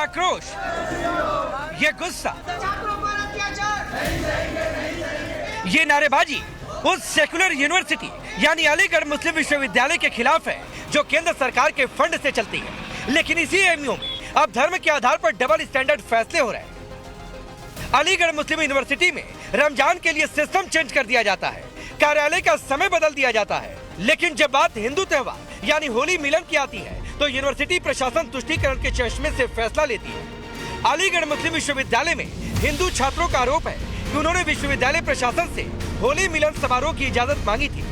आक्रोश, ये गुस्सा, ये नारेबाजी उस सेकुलर यूनिवर्सिटी यानी अलीगढ़ मुस्लिम विश्वविद्यालय के खिलाफ है जो केंद्र सरकार के फंड से चलती है। लेकिन इसी एएमयू में अब धर्म के आधार पर डबल स्टैंडर्ड फैसले हो रहे हैं। अलीगढ़ मुस्लिम यूनिवर्सिटी में रमजान के लिए सिस्टम चेंज कर दिया जाता है, कार्यालय का समय बदल दिया जाता है, लेकिन जब बात हिंदू त्योहार यानी होली मिलन की आती है तो यूनिवर्सिटी प्रशासन तुष्टीकरण के चश्मे से फैसला लेती है। अलीगढ़ मुस्लिम विश्वविद्यालय में हिंदू छात्रों का आरोप है कि उन्होंने विश्वविद्यालय प्रशासन से होली मिलन समारोह की इजाजत मांगी थी,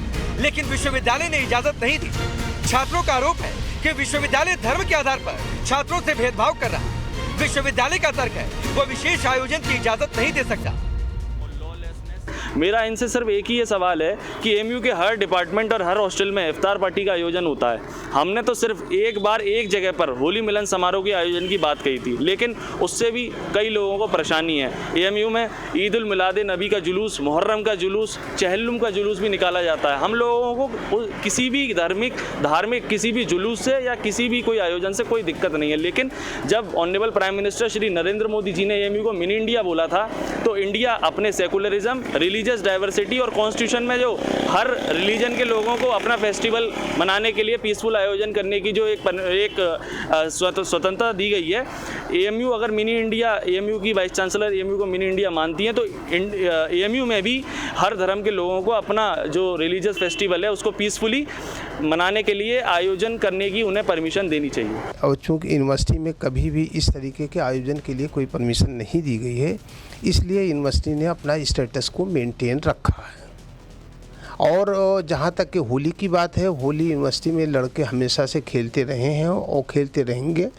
लेकिन विश्वविद्यालय ने इजाजत नहीं दी। छात्रों का आरोप है कि विश्वविद्यालय धर्म के आधार पर छात्रों से भेदभाव कर रहा है। विश्वविद्यालय का तर्क है वो विशेष आयोजन की इजाजत नहीं दे सकता। मेरा इनसे सिर्फ एक ही ये सवाल है कि एएमयू के हर डिपार्टमेंट और हर हॉस्टल में इफ्तार पार्टी का आयोजन होता है। हमने तो सिर्फ एक बार एक जगह पर होली मिलन समारोह के आयोजन की बात कही थी, लेकिन उससे भी कई लोगों को परेशानी है। एएमयू में ईद उल मिलाद नबी का जुलूस, मुहर्रम का जुलूस, चहल्लुम का जुलूस भी निकाला जाता है। हम लोगों को किसी भी धार्मिक किसी भी जुलूस से या किसी भी कोई आयोजन से कोई दिक्कत नहीं है, लेकिन जब honourable prime minister Shri Narendra Modi ji ने एएमयू को मिनी इंडिया बोला था तो इंडिया अपने सेकुलरिज्म, रिलीजियस डाइवर्सिटी और कॉन्स्टिट्यूशन में जो हर रिलीजन के लोगों को अपना फेस्टिवल मनाने के लिए पीसफुल आयोजन करने की जो एक स्वतंत्रता दी गई है, एएमयू अगर मिनी इंडिया, एएमयू की वाइस चांसलर एएमयू को मिनी इंडिया मानती हैं तो एएमयू में भी हर धर्म के लोगों को अपना जो रिलीजियस फेस्टिवल है उसको पीसफुली मनाने के लिए आयोजन करने की उन्हें परमिशन देनी चाहिए। और चूँकि यूनिवर्सिटी में कभी भी इस तरीके के आयोजन के लिए कोई परमिशन नहीं दी गई है, इसलिए यूनिवर्सिटी ने अपना स्टेटस को मेंटेन रखा है। और जहाँ तक कि होली की बात है, होली यूनिवर्सिटी में लड़के हमेशा से खेलते रहे हैं और खेलते रहेंगे।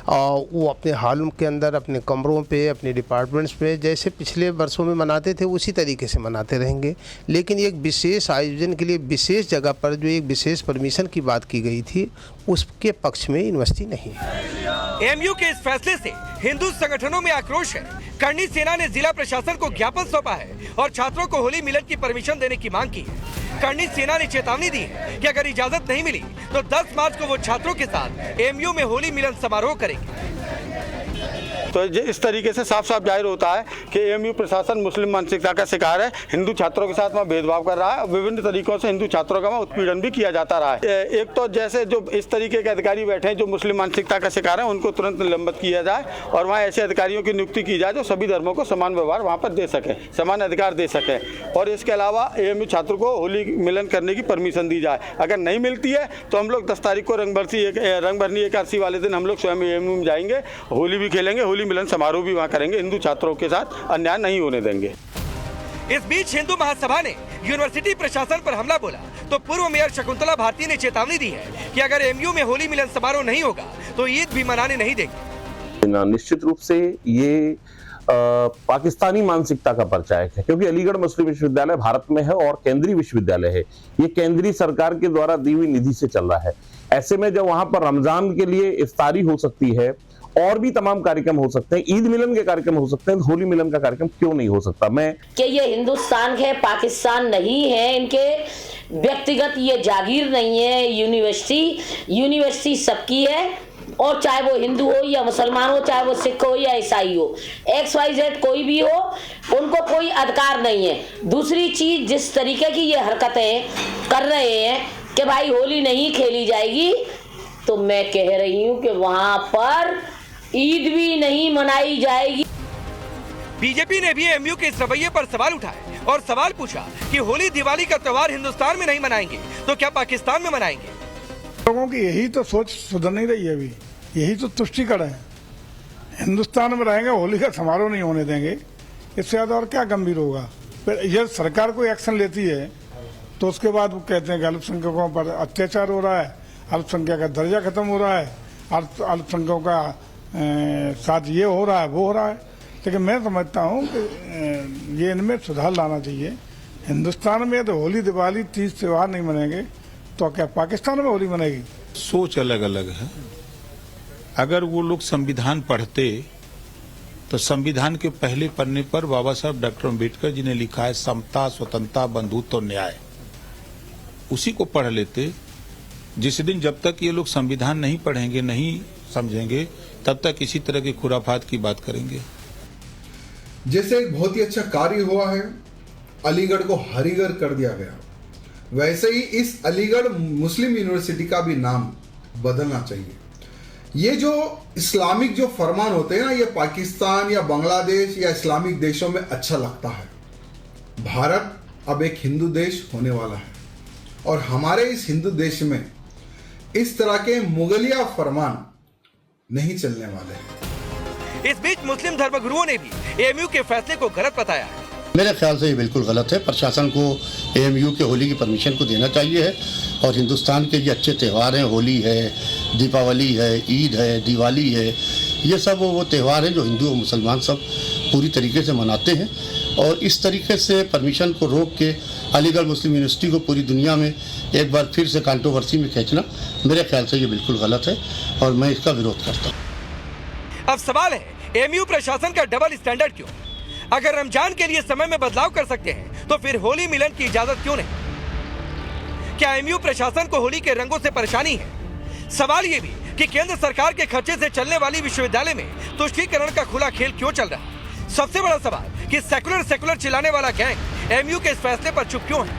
वो अपने हॉल के अंदर, अपने कमरों पे, अपने डिपार्टमेंट्स पे जैसे पिछले वर्षों में मनाते थे उसी तरीके से मनाते रहेंगे। लेकिन एक विशेष आयोजन के लिए विशेष जगह पर जो एक विशेष परमिशन की बात की गई थी उसके पक्ष में यूनिवर्सिटी नहीं है। एएमयू के इस फैसले से हिंदू संगठनों में आक्रोश है। करणी सेना ने जिला प्रशासन को ज्ञापन सौंपा है और छात्रों को होली मिलन की परमिशन देने की मांग की है। करणी सेना ने चेतावनी दी है कि अगर इजाजत नहीं मिली तो 10 मार्च को वो छात्रों के साथ एएमयू में होली मिलन समारोह करेंगे। तो इस तरीके से साफ साफ जाहिर होता है कि एएमयू प्रशासन मुस्लिम मानसिकता का शिकार है। हिंदू छात्रों के साथ वहाँ भेदभाव कर रहा है और विभिन्न तरीकों से हिंदू छात्रों का वहाँ उत्पीड़न भी किया जाता रहा है। एक तो जैसे जो इस तरीके के अधिकारी बैठे हैं जो मुस्लिम मानसिकता का शिकार है, उनको तुरंत निलंबित किया जाए और वहाँ ऐसे अधिकारियों की नियुक्ति की जाए जो सभी धर्मों को समान व्यवहार वहाँ पर दे सके, समान अधिकार दे सके। और इसके अलावा एएमयू छात्रों को होली मिलन करने की परमिशन दी जाए। अगर नहीं मिलती है तो हम लोग 10 तारीख को रंगभरनी एकादशी वाले दिन हम लोग स्वयं एएमयू में जाएंगे, होली भी खेलेंगे, होली मिलन समारोह भी वहाँ करेंगे। हिंदू छात्रों के साथ अन्याय नहीं होने देंगे। इस बीच हिंदू महासभा ने यूनिवर्सिटी प्रशासन पर हमला बोला तो पूर्व मेयर शकुंतला भारती ने चेतावनी दी है कि अगर एएमयू में होली मिलन समारोह नहीं होगा तो ईद भी मनाने नहीं देगी। निश्चित रूप से ये पाकिस्तानी मानसिकता का परिचायक है, क्योंकि अलीगढ़ मुस्लिम विश्वविद्यालय भारत में है और केंद्रीय विश्वविद्यालय है। ये केंद्रीय सरकार के द्वारा दी हुई निधि से चल रहा है। ऐसे में जब वहां पर रमजान के लिए इफ्तारी हो सकती है और भी तमाम कार्यक्रम हो सकते हैं, ईद मिलन के कार्यक्रम हो सकते हैं, होली मिलन का कार्यक्रम क्यों नहीं हो सकता? कि ये हिंदुस्तान है, पाकिस्तान नहीं है, इनके व्यक्तिगत ये जागीर नहीं है। यूनिवर्सिटी सबकी है और चाहे वो हिंदू हो या मुसलमान हो, चाहे वो सिख हो या ईसाई हो, XYZ कोई भी हो, उनको कोई अधिकार नहीं है। दूसरी चीज, जिस तरीके की ये हरकतें कर रहे हैं कि भाई होली नहीं खेली जाएगी, तो मैं कह रही हूँ कि वहां पर ईद भी नहीं मनाई जाएगी। बीजेपी ने भी एएमयू के इस रवैये पर सवाल उठाए और सवाल पूछा कि होली दिवाली का त्योहार हिंदुस्तान में नहीं मनाएंगे तो क्या पाकिस्तान में मनाएंगे? लोगों की यही तो सोच सुधर नहीं रही है। अभी यही तो तुष्टिकरण है। हिंदुस्तान में रहेंगे, होली का समारोह नहीं होने देंगे, इससे ज्यादा और क्या गंभीर होगा? फिर यह सरकार कोई एक्शन लेती है तो उसके बाद वो कहते हैं कि अल्पसंख्यकों पर अत्याचार हो रहा है, अल्पसंख्यक का दर्जा खत्म हो रहा है, अल्पसंख्यकों का साथ ये हो रहा है, वो हो रहा है। लेकिन मैं समझता हूँ कि ये इनमें सुधार लाना चाहिए। हिंदुस्तान में तो होली दिवाली 30 त्योहार नहीं मनेंगे तो क्या पाकिस्तान में होली मनेगी? सोच अलग अलग है। अगर वो लोग संविधान पढ़ते तो संविधान के पहले पन्ने पर बाबा साहब डॉक्टर अम्बेडकर जी ने लिखा है समता, स्वतंत्रता, बंधुत्व और न्याय। उसी को पढ़ लेते। जिस दिन जब तक ये लोग संविधान नहीं पढ़ेंगे, नहीं समझेंगे तब तक इसी तरह की खुराफात की बात करेंगे। जैसे एक बहुत ही अच्छा कार्य हुआ है, अलीगढ़ को हरिगढ़ कर दिया गया, वैसे ही इस अलीगढ़ मुस्लिम यूनिवर्सिटी का भी नाम बदलना चाहिए। ये जो इस्लामिक जो फरमान होते हैं ना, ये पाकिस्तान या बांग्लादेश या इस्लामिक देशों में अच्छा लगता है। भारत अब एक हिंदू देश होने वाला है और हमारे इस हिंदू देश में इस तरह के मुगलिया फरमान नहीं चलने वाले हैं। इस बीच मुस्लिम धर्मगुरुओं ने भी एएमयू के फैसले को गलत बताया है। मेरे ख्याल से ये बिल्कुल गलत है। प्रशासन को एएमयू के होली की परमिशन को देना चाहिए है और हिंदुस्तान के ये अच्छे त्यौहार हैं, होली है, दीपावली है, ईद है, दिवाली है, ये सब वो त्यौहार हैं जो हिंदू और मुसलमान सब पूरी तरीके से मनाते हैं और इस तरीके से परमिशन को रोक के अलीगढ़ मुस्लिम यूनिवर्सिटी को पूरी दुनिया में एक बार फिर से कंट्रोवर्सी में खींचना मेरे ख्याल से ये बिल्कुल गलत है और मैं इसका विरोध करता हूँ। अब सवाल है, एएमयू प्रशासन का डबल स्टैंडर्ड क्यों? अगर रमजान के लिए समय में बदलाव कर सकते हैं तो फिर होली मिलन की इजाजत क्यों नहीं? क्या एएमयू प्रशासन को होली के रंगों से परेशानी है? सवाल ये भी कि केंद्र सरकार के खर्चे से चलने वाली विश्वविद्यालय में तुष्टीकरण का खुला खेल क्यों चल रहा है? सबसे बड़ा सवाल कि सेकुलर चिल्लाने वाला गैंग एएमयू के इस फैसले पर चुप क्यों है?